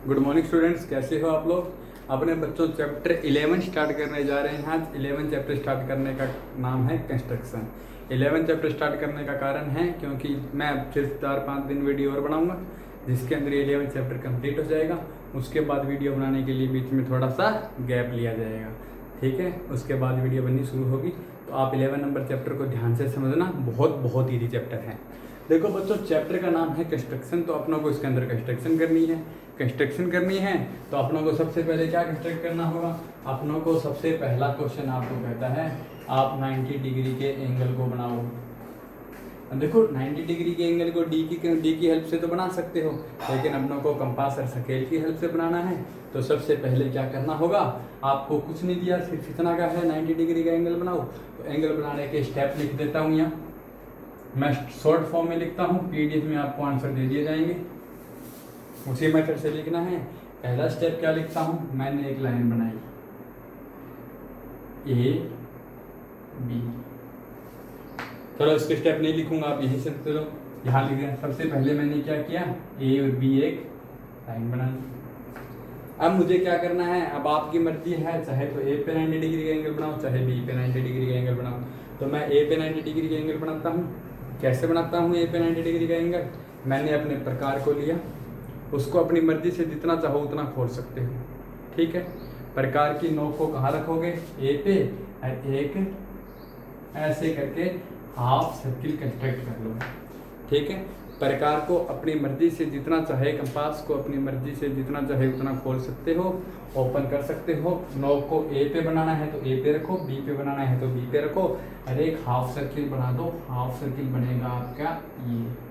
Good morning students, कैसे हो आप लोग। अपने बच्चों चैप्टर 11 स्टार्ट करने जा रहे हैं। आज 11 चैप्टर स्टार्ट करने का नाम है कंस्ट्रक्शन। 11 चैप्टर स्टार्ट करने का कारण है क्योंकि मैं सिर्फ 4-5 दिन वीडियो और बनाऊंगा जिसके अंदर 11 चैप्टर कंप्लीट हो जाएगा। उसके बाद वीडियो बनाने के लिए बीच में थोड़ा सा गैप लिया जाएगा, ठीक है। उसके बाद वीडियो बननी शुरू होगी, तो आप 11 नंबर चैप्टर को ध्यान से समझना। बहुत ईजी चैप्टर है। देखो बच्चों, चैप्टर का नाम है कंस्ट्रक्शन, तो अपनों को इसके अंदर कंस्ट्रक्शन करनी है। कंस्ट्रक्शन करनी है तो अपनों को सबसे पहले क्या कंस्ट्रक्ट करना होगा। अपनों को सबसे पहला क्वेश्चन आपको कहता है आप 90 डिग्री के एंगल को बनाओ। देखो 90 डिग्री के एंगल को डी की हेल्प से तो बना सकते हो, लेकिन अपनों को कंपास और स्केल की हेल्प से बनाना है। तो सबसे पहले क्या करना होगा, आपको कुछ नहीं दिया, सिर्फ इतना का है 90 डिग्री का एंगल बनाओ। तो एंगल बनाने के स्टेप लिख देता हूँ यहाँ, मैं शॉर्ट फॉर्म में लिखता हूँ, पीडीएफ में आपको आंसर दे दिए जाएंगे। उसी मेथड से लिखना है। पहला स्टेप क्या लिखता हूँ, मैंने एक लाइन बनाई ए बी। चलो इसके स्टेप नहीं लिखूंगा, आप यही से चलो यहाँ लिख दें। सबसे पहले मैंने क्या किया, ए और बी एक लाइन बना ली। अब मुझे क्या करना है, अब आपकी मर्जी है, चाहे तो ए पे 90 डिग्री का एंगल बनाओ, चाहे बी पे 90 डिग्री का एंगल बनाओ। तो मैं ए पे 90 डिग्री का एंगल बनाता हूँ। कैसे बनाता हूँ ए पे 90 डिग्री का एंगल, मैंने अपने प्रकार को लिया, उसको अपनी मर्जी से जितना चाहो उतना खोल सकते हो, ठीक है। प्रकार की नोक को कहाँ रखोगे, ए पे, और एक ऐसे करके हाफ सर्किल कंस्ट्रक्ट कर लो, ठीक है। प्रकार को अपनी मर्जी से जितना चाहे, कंपास को अपनी मर्जी से जितना चाहे उतना खोल सकते हो, ओपन कर सकते हो। नोक को ए पे बनाना है तो ए पे रखो, बी पे बनाना है तो बी पे रखो, और एक हाफ सर्किल बना दो। हाफ सर्किल बनेगा आपका ये।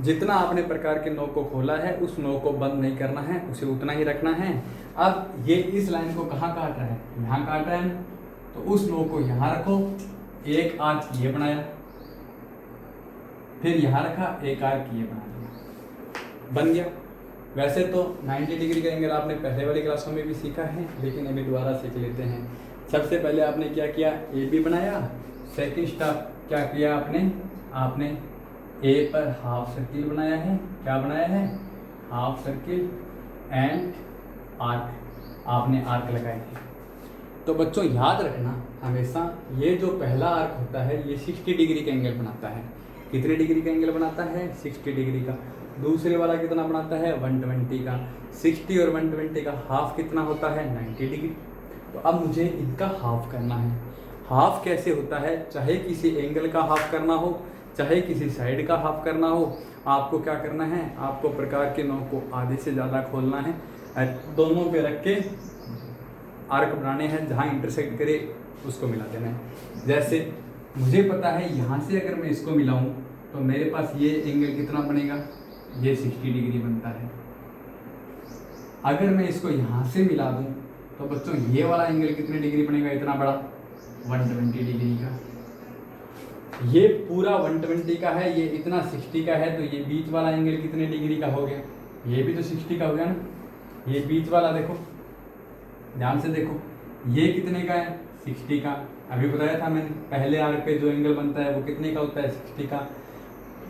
जितना आपने प्रकार के नोक को खोला है उस नोक को बंद नहीं करना है, उसे उतना ही रखना है। अब ये इस लाइन को कहाँ काट रहा है, यहाँ काट रहा है, तो उस नोक को यहाँ रखो। एक आर्क ये बनाया, फिर यहाँ रखा, एक आर्क ये बना दिया, बन गया। वैसे तो 90 डिग्री का एंगल आपने पहले वाली क्लासों में भी सीखा है, लेकिन अभी दोबारा सीख लेते हैं। सबसे पहले आपने क्या किया, ए बी बनाया। सेकंड स्टेप क्या किया आपने ए पर हाफ सर्किल बनाया है। क्या बनाया है, हाफ सर्किल एंड आर्क, आपने आर्क लगाए हैं। तो बच्चों याद रखना हमेशा, ये जो पहला आर्क होता है ये 60 डिग्री का एंगल बनाता है। कितने डिग्री का एंगल बनाता है, 60 डिग्री का। दूसरे वाला कितना बनाता है, 120 का। 60 और 120 का हाफ कितना होता है, 90 डिग्री। तो अब मुझे इनका हाफ करना है। हाफ कैसे होता है, चाहे किसी एंगल का हाफ करना हो, चाहे किसी साइड का हाफ करना हो, आपको क्या करना है, आपको प्रकार के नोक को आधे से ज़्यादा खोलना है और दोनों पे रख के आर्क बनाने हैं। जहाँ इंटरसेक्ट करे उसको मिला देना है। जैसे मुझे पता है यहाँ से अगर मैं इसको मिलाऊँ तो मेरे पास ये एंगल कितना बनेगा, ये 60 डिग्री बनता है। अगर मैं इसको यहाँ से मिला दूँ तो बच्चों ये वाला एंगल कितने डिग्री बनेगा, इतना बड़ा, 120 डिग्री का। ये पूरा 120 का है, ये इतना 60 का है, तो ये बीच वाला एंगल कितने डिग्री का हो गया, ये भी तो 60 का हो गया ना। ये बीच वाला देखो, ध्यान से देखो, ये कितने का है, 60 का। अभी बताया था मैंने, पहले आर्क पे जो एंगल बनता है वो कितने का होता है, 60 का।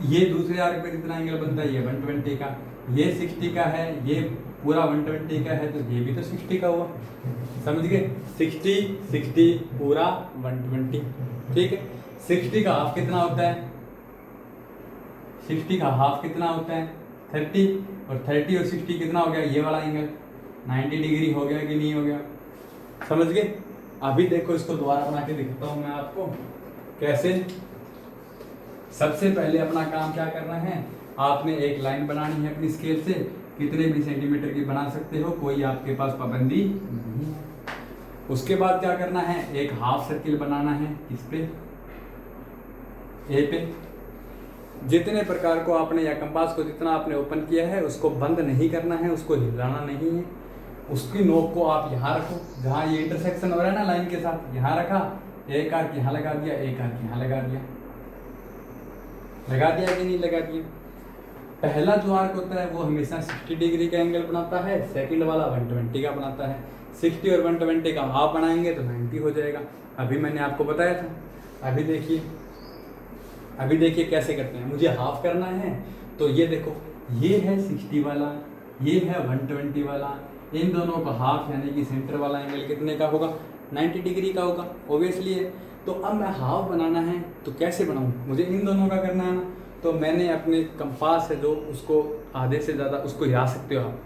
ये दूसरे आर्क पे कितना एंगल बनता है, ये 120 का। ये 60 का है, ये पूरा 120 का है, तो ये भी तो 60 का हुआ। समझ गए, 60 पूरा 120, ठीक है। 60 का हाफ कितना होता है, 60 का हाफ कितना होता है, 30, और 30 और 60 कितना हो गया, ये वाला एंगल 90 डिग्री हो गया कि नहीं हो गया, समझ गए। अभी देखो इसको दोबारा बना के दिखाता हूँ मैं आपको कैसे। सबसे पहले अपना काम क्या करना है, आपने एक लाइन बनानी है अपनी स्केल से, कितने भी सेंटीमीटर की बना सकते हो, कोई आपके पास पाबंदी नहीं है। उसके बाद क्या करना है, एक हाफ सर्किल बनाना है इस पे, ए पे। जितने प्रकार को आपने या कंपास को जितना आपने ओपन किया है उसको बंद नहीं करना है, उसको हिलाना नहीं है। उसकी नोक को आप यहाँ रखो, जहाँ ये इंटरसेक्शन हो रहा है ना लाइन के साथ, यहाँ रखा, एक आर्क यहाँ लगा दिया, एक आर्क यहाँ लगा दिया। लगा दिया कि नहीं लगा दिया। पहला जो आर्क होता है वो हमेशा 60 डिग्री का एंगल बनाता है, सेकंड वाला 120 का बनाता है। 60 और 120 का हाफ बनाएंगे तो 90 हो जाएगा। अभी मैंने आपको बताया था। अभी देखिए कैसे करते हैं। मुझे हाफ करना है तो ये देखो ये है 60 वाला, ये है 120 वाला, इन दोनों का हाफ यानी कि सेंटर वाला एंगल कितने का होगा? 90 डिग्री का होगा, ऑब्वियसली है। तो अब मैं हाफ बनाना है तो कैसे बनाऊँ? मुझे इन दोनों का करना है ना। तो मैंने अपने कंपास है जो उसको आधे से ज़्यादा उसको हिला सकते हो आप,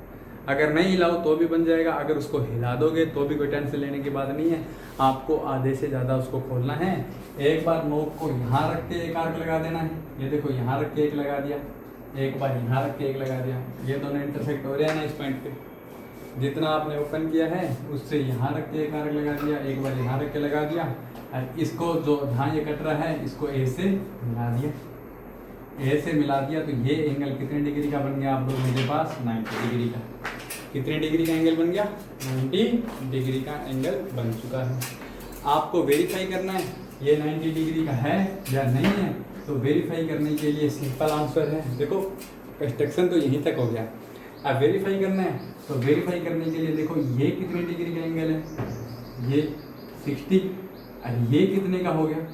अगर नहीं हिलाओ तो भी बन जाएगा, अगर उसको हिला दोगे तो भी कोई टेंशन लेने की बात नहीं है। आपको आधे से ज़्यादा उसको खोलना है। एक बार नोक को यहाँ रख के एक आर्क लगा देना है, ये देखो यहाँ रख के एक लगा दिया, एक बार यहाँ रख के एक लगा दिया, ये दोनों इंटरसेक्ट हो रहे हैं ना इस पॉइंट पे। जितना आपने ओपन किया है उससे यहाँ रख के एक आर्क लगा दिया, एक बार यहाँ रख के लगा दिया, और इसको जो जहाँ ये कट रहा है इसको ए से मिला दिया, ए से मिला दिया। तो ये एंगल कितने डिग्री का बन गया आप लोगों के पास? 90 डिग्री का। कितने डिग्री का एंगल बन गया? 90 डिग्री का एंगल बन चुका है। आपको वेरीफाई करना है ये 90 डिग्री का है या नहीं है। तो वेरीफाई करने के लिए सिंपल आंसर है, देखो कंस्ट्रक्शन तो यहीं तक हो गया, अब वेरीफाई करना है। तो वेरीफाई करने के लिए देखो ये कितने डिग्री का एंगल है? ये 60, और ये कितने का हो गया?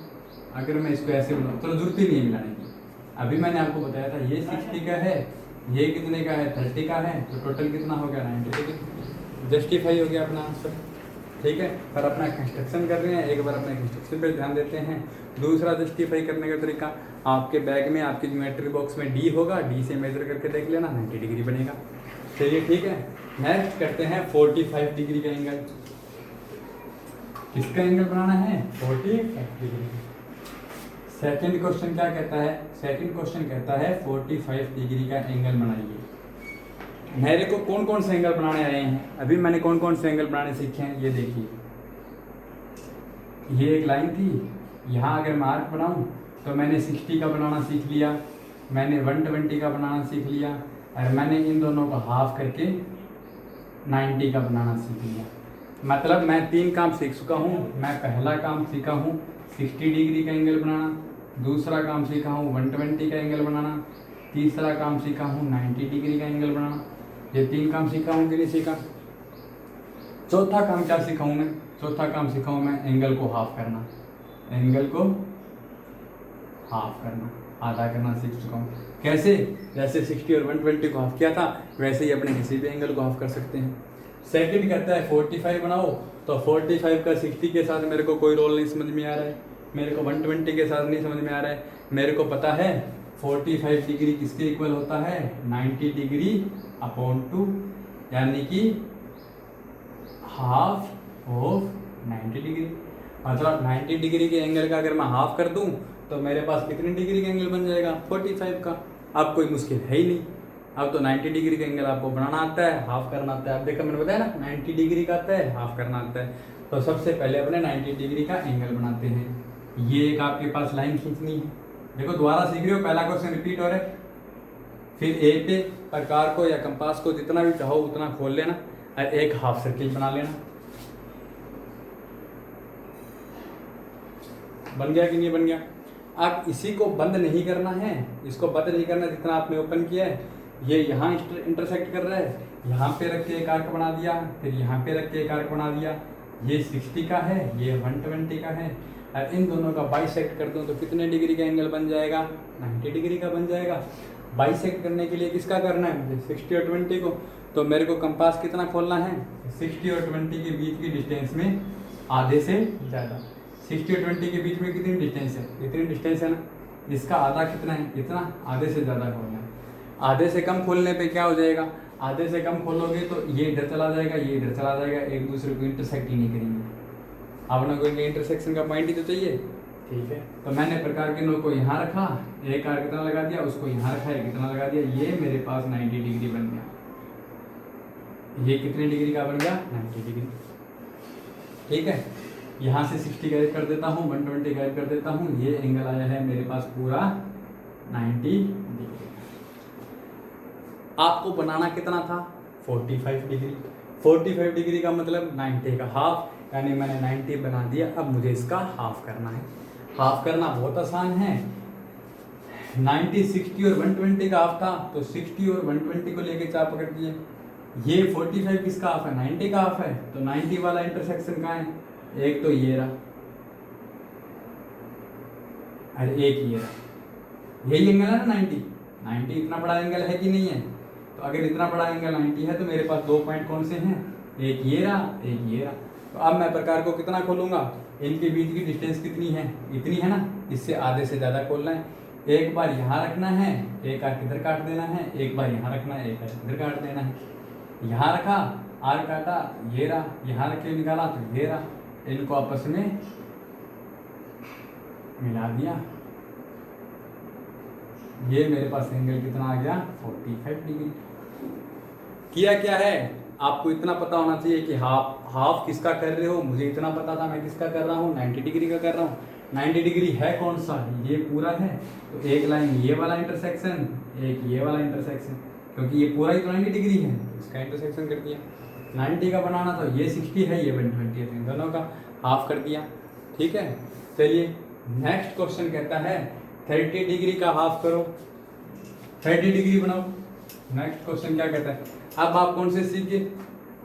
अगर मैं इसको ऐसे बनाऊँ तो जरूरत ही नहीं है मिलाने की। अभी मैंने आपको बताया था ये 60 का है, ये कितने का है? 30 का है, तो टोटल कितना हो गया? 90 डिग्री। जस्टिफाई हो गया अपना आंसर, ठीक है। पर अपना कंस्ट्रक्शन कर रहे हैं, एक बार अपने कंस्ट्रक्शन पे ध्यान देते हैं। दूसरा जस्टिफाई करने का तरीका, आपके बैग में आपकी ज्योमेट्री बॉक्स में डी होगा, डी से मेजर करके देख लेना, 90 डिग्री बनेगा। चलिए ठीक है, नेक्स्ट करते हैं 45 डिग्री का एंगल। किसका एंगल बनाना है? 45 डिग्री। सेकंड क्वेश्चन क्या कहता है? सेकंड क्वेश्चन कहता है 45 डिग्री का एंगल बनाइए। मेरे को कौन कौन से एंगल बनाने आए हैं? अभी मैंने कौन कौन से एंगल बनाने सीखे हैं ये देखिए। ये एक लाइन थी, यहाँ अगर मैं आर्क बनाऊँ तो मैंने 60 का बनाना सीख लिया, मैंने 120 का बनाना सीख लिया, और मैंने इन दोनों को हाफ करके 90 का बनाना सीख लिया। मतलब मैं 3 काम सीख चुका हूँ। मैं पहला काम सीखा हूँ 60 डिग्री का एंगल बनाना, दूसरा काम सीखा हूँ 120 का एंगल बनाना, तीसरा काम सीखा हूँ 90 डिग्री का एंगल बनाना। ये 3 काम सीखा हूँ कि नहीं सीखा? चौथा काम क्या सीखा हूँ मैं? चौथा काम सीखा हूँ मैं एंगल को हाफ करना, एंगल को हाफ करना, आधा करना सीख चुका हूँ। कैसे? जैसे 60 और 120 को हाफ किया था वैसे ही अपने किसी भी एंगल को हाफ कर सकते हैं। सेकंड कहता है 45 बनाओ, तो 45 का 60 के साथ मेरे को कोई रोल नहीं समझ में आ रहा है, मेरे को 120 के साथ नहीं समझ में आ रहा है। मेरे को पता है 45 डिग्री किसके इक्वल होता है? 90 डिग्री अपॉन 2, यानी कि हाफ ऑफ 90 डिग्री। मतलब 90 डिग्री के एंगल का अगर मैं हाफ कर दूं तो मेरे पास कितने डिग्री का एंगल बन जाएगा? 45 का। अब कोई मुश्किल है ही नहीं, अब तो 90 डिग्री का एंगल आपको बनाना आता है, हाफ करना आता है। अब देखो मैंने बताया ना 90 डिग्री का आता है, हाफ करना आता है। तो सबसे पहले अपने 90 डिग्री का एंगल बनाते हैं। ये एक आपके पास लाइन खींचनी है, देखो दोबारा सीख रहे हो, पहला क्वेश्चन रिपीट हो रहा है। फिर ए पे प्रकार को या कंपास को जितना भी चाहो उतना खोल लेना और एक हाफ सर्किल बना लेना। बन गया कि नहीं बन गया? अब इसी को बंद नहीं करना है, इसको बंद नहीं करना, जितना आपने ओपन किया है ये यहाँ इंटरसेक्ट कर रहा है, यहाँ पे रख के एक आर्क बना दिया, फिर यहाँ पे रख के एक आर्क बना दिया। ये 60 का है, ये 120 का है, और इन दोनों का बाइसेक्ट कर दूँ तो कितने डिग्री का एंगल बन जाएगा? 90 डिग्री का बन जाएगा। बाइसेक्ट करने के लिए किसका करना है मुझे? 60 और 20 को। तो मेरे को कंपास कितना खोलना है? 60 और 20 के बीच की डिस्टेंस में आधे से ज़्यादा। 60 और 20 के बीच में कितनी डिस्टेंस है? इतनी डिस्टेंस है ना, इसका आधा कितना है? इतना, आधे से ज़्यादा खोलना है। आधे से कम खोलने पे क्या हो जाएगा? आधे से कम खोलोगे तो ये इधर चला जाएगा, ये इधर चला जाएगा, एक दूसरे को इंटरसेक्ट ही नहीं करेंगे। आपने कोई इंटरसेक्शन का पॉइंट ही तो चाहिए, ठीक है। तो मैंने प्रकार के नोक को यहाँ रखा, एक आर्क कितना लगा दिया, उसको यहाँ रखा, एक कितना लगा दिया, ये मेरे पास 90 डिग्री बन गया। ये कितने डिग्री का बन गया? 90 डिग्री, ठीक है। यहाँ से 60 गायब कर देता हूँ, 120 गायब कर देता हूँ, ये एंगल आया है मेरे पास पूरा 90 डिग्री। आपको बनाना कितना था? 45 डिग्री। 45 डिग्री का मतलब 90 का हाफ, यानी मैंने 90 बना दिया। अब मुझे इसका हाफ करना है। हाफ करना बहुत आसान है। 90, 60 और 120 का हाफ था, तो 60 और 120 को लेके चाप पकड़ दिए। ये 45 किसका हाफ है? 90 का हाफ है। तो 90 वाला इंटरसेक्शन कहाँ है? एक तो ये रहा और एक ये रहा, यही एंगल है ना 90। 90 इतना बड़ा एंगल है कि नहीं है? तो अगर इतना बड़ा एंगल 90 है तो मेरे पास 2 पॉइंट कौन से हैं? एक ये रहा, एक ये रहा। तो अब मैं प्रकार को कितना खोलूंगा? इनके बीच की डिस्टेंस कितनी है? इतनी है ना, इससे आधे से ज़्यादा खोलना है। एक बार यहाँ रखना है, एक आर्क इधर काट देना है, एक बार यहाँ रखना है, एक आर्क इधर काट देना है। यहाँ रखा, आर्क काटा, ये रहा, यहाँ रख के निकाला तो ये रहा, इनको आपस में मिला दिया। ये मेरे पास एंगल कितना आ गया? 45 डिग्री। किया क्या है? आपको इतना पता होना चाहिए कि हाफ किसका कर रहे हो। मुझे इतना पता था मैं किसका कर रहा हूँ, 90 डिग्री का कर रहा हूँ। 90 डिग्री है कौन सा? ये पूरा है। तो एक लाइन ये वाला इंटरसेक्शन, एक ये वाला इंटरसेक्शन, क्योंकि ये पूरा ही तो 90 डिग्री है, इसका इंटरसेक्शन कर दिया। 90 का बनाना तो ये 60 है, ये 120 है, इन दोनों का हाफ कर दिया। ठीक है, चलिए नेक्स्ट क्वेश्चन कहता है 30 डिग्री का हाफ करो, 30 डिग्री बनाओ। नेक्स्ट क्वेश्चन क्या कहता है? अब आप कौन से सीख गए?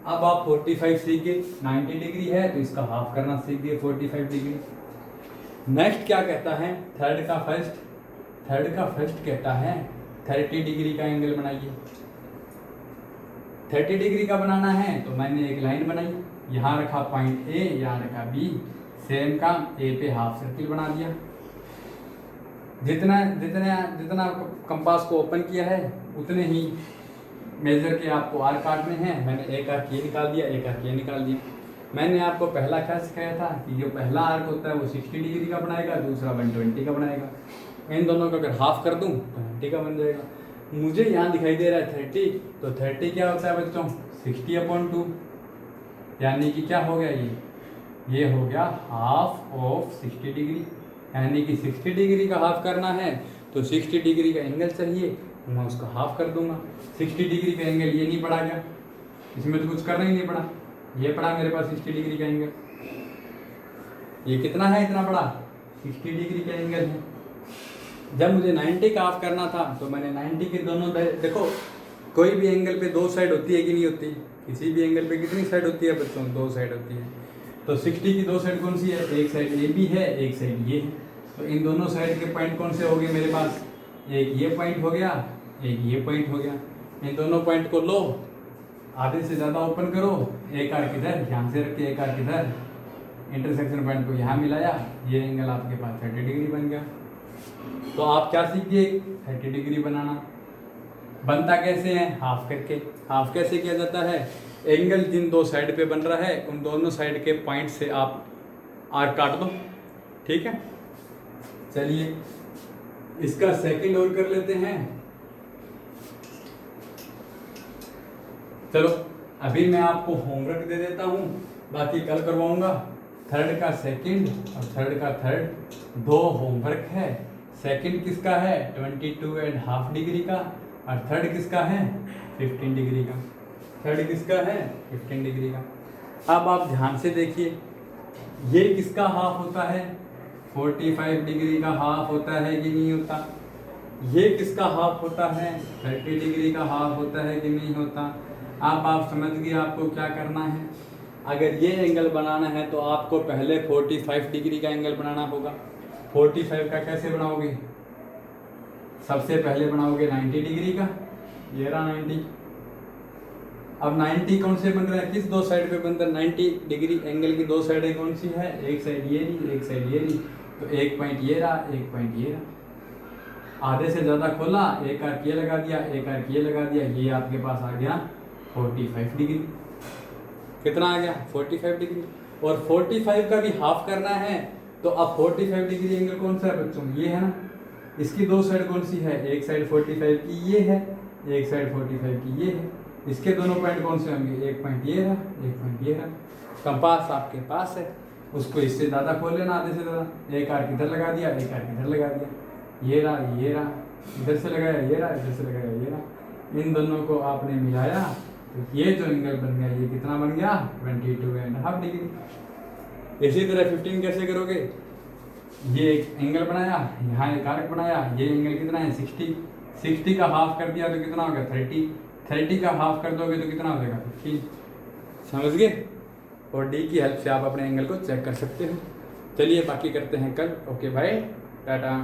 अब आप 45 सीख गए। 90 डिग्री है तो इसका हाफ करना सीख गए, 45 डिग्री। नेक्स्ट क्या कहता है? थर्ड का फर्स्ट कहता है 30 डिग्री का एंगल बनाइए। 30 डिग्री का बनाना है तो मैंने एक लाइन बनाई, यहाँ रखा पॉइंट ए, यहाँ रखा बी, सेम काम, ए पे हाफ सर्किल बना दिया। जितना कंपास को ओपन किया है उतने ही मेजर के आपको आर्क काटने हैं। मैंने एक आर्क ये निकाल दिया, एक आर्क ये निकाल दिया। मैंने आपको पहला क्या सिखाया था कि जो पहला आर्क होता है वो 60 डिग्री का बनाएगा, दूसरा 120 का बनाएगा। इन दोनों का अगर हाफ कर दूं तो 90 का बन जाएगा। मुझे यहाँ दिखाई दे रहा है 30, तो 30 क्या होता है बच्चों? 60/2, यानी कि क्या हो गया? ये हो गया हाफ ऑफ 60 डिग्री। यानी कि 60 डिग्री का हाफ करना है तो 60 डिग्री का एंगल चाहिए, मैं उसका हाफ कर दूंगा। 60 डिग्री का एंगल ये नहीं पड़ा क्या? इसमें तो कुछ करना ही नहीं पड़ा, ये पड़ा मेरे पास 60 डिग्री का एंगल। ये कितना है? इतना बड़ा 60 डिग्री का एंगल है। जब मुझे 90 का हाफ करना था तो मैंने 90 के दोनों, देखो कोई भी एंगल पे 2 साइड होती है कि नहीं होती? किसी भी एंगल पे कितनी साइड होती है बच्चों? 2 साइड होती है। तो 60 की 2 साइड कौन सी है? एक साइड ए बी है, एक साइड ये है। तो इन दोनों साइड के पॉइंट कौन से हो गए मेरे पास? एक ये पॉइंट हो गया, एक ये पॉइंट हो गया। इन दोनों पॉइंट को लो, आधे से ज़्यादा ओपन करो, एक आर्क इधर, यहाँ से रख के एक आर्क इधर, इंटरसेक्शन पॉइंट को यहाँ मिलाया, ये एंगल आपके पास 30 डिग्री बन गया। तो आप क्या सीख गए? 30 डिग्री बनाना। बनता कैसे है? हाफ करके। हाफ कैसे किया जाता है? एंगल जिन 2 साइड पे बन रहा है उन दोनों साइड के पॉइंट से आप आर्क काट दो। ठीक है, चलिए इसका सेकंड और कर लेते हैं। चलो अभी मैं आपको होमवर्क दे देता हूँ, बाकी कल करवाऊंगा। थर्ड का सेकंड और थर्ड का थर्ड 2 होमवर्क है। सेकंड किसका है? 22.5 डिग्री का, और थर्ड किसका है? 15 डिग्री का। थर्ड किसका है? 15 डिग्री का। अब आप ध्यान से देखिए, ये किसका हाफ होता है? 45 डिग्री का हाफ होता है कि नहीं होता? ये किसका हाफ होता है? 30 डिग्री का हाफ होता है कि नहीं होता? अब आप समझ गए आपको क्या करना है। अगर ये एंगल बनाना है तो आपको पहले 45 डिग्री का एंगल बनाना होगा। 45 का कैसे बनाओगे? सबसे पहले बनाओगे 90 डिग्री का, ये रहा 90। अब 90 कौन से बन रहा है? किस 2 साइड पे बनता है? 90 डिग्री एंगल की 2 साइडें कौन सी है? एक साइड ये रही, एक साइड ये रही। तो एक पॉइंट ये रहा, एक पॉइंट ये रहा। आधे से ज़्यादा खोला, एक आर्क ये लगा दिया, एक आर्क ये लगा दिया, ये आपके पास आ गया 45 डिग्री। कितना आ गया? 45 डिग्री। और 45 का भी हाफ करना है तो अब 45 डिग्री एंगल कौन सा है बच्चों? ये है ना। इसकी 2 साइड कौन सी है? एक साइड 45 की ये है, एक साइड 45 की ये है। इसके दोनों पॉइंट कौन से होंगे? एक पॉइंट ये रहा, एक पॉइंट ये रहा। कंपास आपके पास है, उसको इससे ज़्यादा खोल लेना, आधे से ज़्यादा। एक आर्क इधर लगा दिया, एक आर्क इधर लगा दिया, ये रहा, ये रहा, इधर से लगाया ये रहा, इधर से लगाया ये रहा। इन दोनों को आपने मिलाया तो ये जो एंगल बन गया, ये कितना बन गया? 22.5 डिग्री। इसी तरह 15 कैसे करोगे? ये एक एंगल बनाया, यहाँ एक आर्क बनाया, ये एंगल कितना है? 60। 60 का हाफ कर दिया तो कितना होगा? 30। 30 का हाफ कर दोगे तो कितना हो जाएगा? 15। समझ गए? और डी की हेल्प से आप अपने एंगल को चेक कर सकते हो। चलिए बाकी करते हैं कल। Okay bye, Tata.